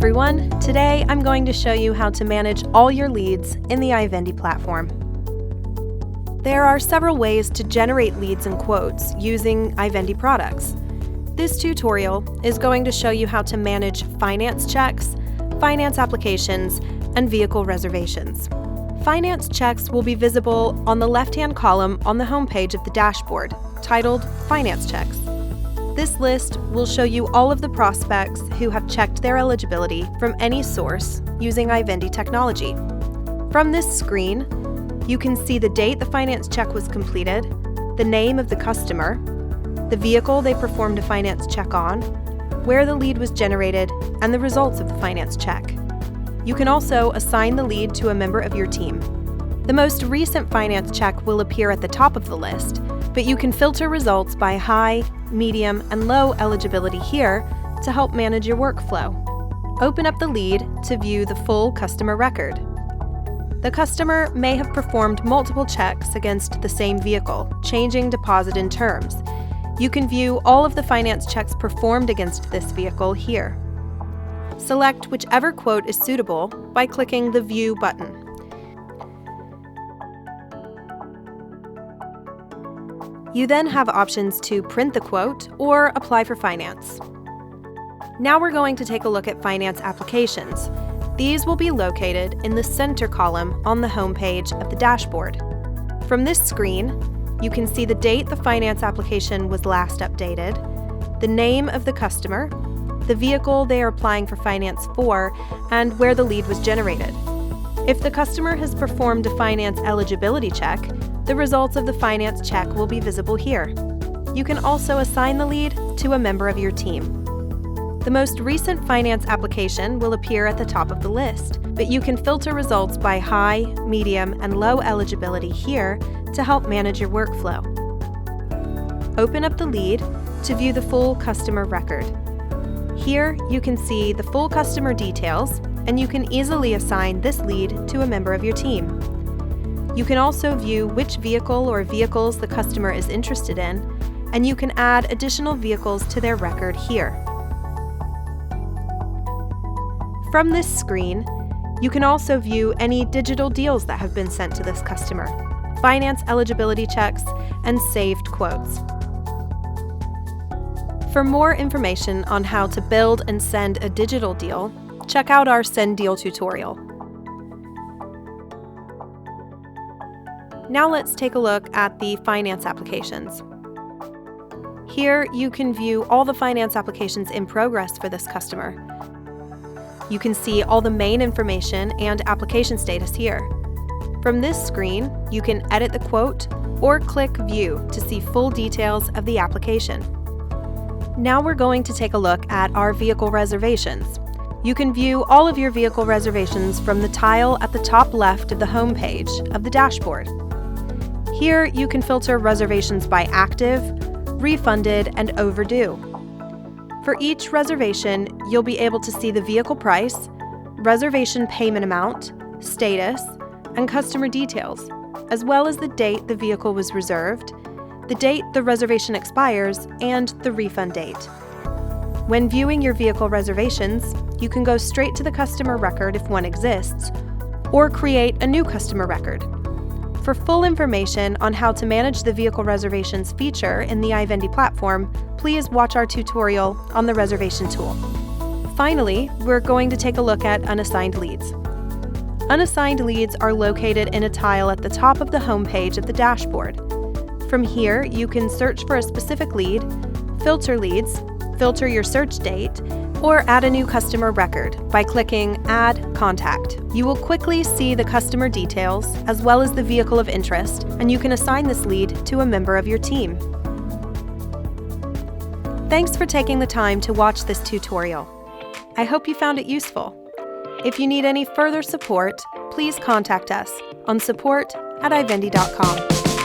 everyone. Today I'm going to show you how to manage all your leads in the iVendi platform. There are several ways to generate leads and quotes using iVendi products. This tutorial is going to show you how to manage finance checks, finance applications, and vehicle reservations. Finance checks will be visible on the left-hand column on the homepage of the dashboard, titled Finance Checks. This list will show you all of the prospects who have checked their eligibility from any source using iVendi technology. From this screen, you can see the date the finance check was completed, the name of the customer, the vehicle they performed a finance check on, where the lead was generated, and the results of the finance check. You can also assign the lead to a member of your team. The most recent finance check will appear at the top of the list, but you can filter results by high, medium, and low eligibility here to help manage your workflow. Open up the lead to view the full customer record. The customer may have performed multiple checks against the same vehicle, changing deposit and terms. You can view all of the finance checks performed against this vehicle here. Select whichever quote is suitable by clicking the View button. You then have options to print the quote or apply for finance. Now we're going to take a look at finance applications. These will be located in the center column on the home page of the dashboard. From this screen, you can see the date the finance application was last updated, the name of the customer, the vehicle they are applying for finance for, and where the lead was generated. If the customer has performed a finance eligibility check, the results of the finance check will be visible here. You can also assign the lead to a member of your team. The most recent finance application will appear at the top of the list, but you can filter results by high, medium, and low eligibility here to help manage your workflow. Open up the lead to view the full customer record. Here you can see the full customer details, and you can easily assign this lead to a member of your team. You can also view which vehicle or vehicles the customer is interested in, and you can add additional vehicles to their record here. From this screen, you can also view any digital deals that have been sent to this customer, finance eligibility checks, and saved quotes. For more information on how to build and send a digital deal, check out our Send Deal tutorial. Now let's take a look at the finance applications. Here you can view all the finance applications in progress for this customer. You can see all the main information and application status here. From this screen, you can edit the quote or click View to see full details of the application. Now we're going to take a look at our vehicle reservations. You can view all of your vehicle reservations from the tile at the top left of the home page of the dashboard. Here you can filter reservations by active, refunded, and overdue. For each reservation, you'll be able to see the vehicle price, reservation payment amount, status, and customer details, as well as the date the vehicle was reserved, the date the reservation expires, and the refund date. When viewing your vehicle reservations, you can go straight to the customer record if one exists, or create a new customer record. For full information on how to manage the vehicle reservations feature in the iVendi platform, please watch our tutorial on the reservation tool. Finally, we're going to take a look at Unassigned Leads. Unassigned leads are located in a tile at the top of the home page of the dashboard. From here, you can search for a specific lead, filter leads, filter your search date, or add a new customer record by clicking Add Contact. You will quickly see the customer details as well as the vehicle of interest, and you can assign this lead to a member of your team. Thanks for taking the time to watch this tutorial. I hope you found it useful. If you need any further support, please contact us on support@ivendi.com.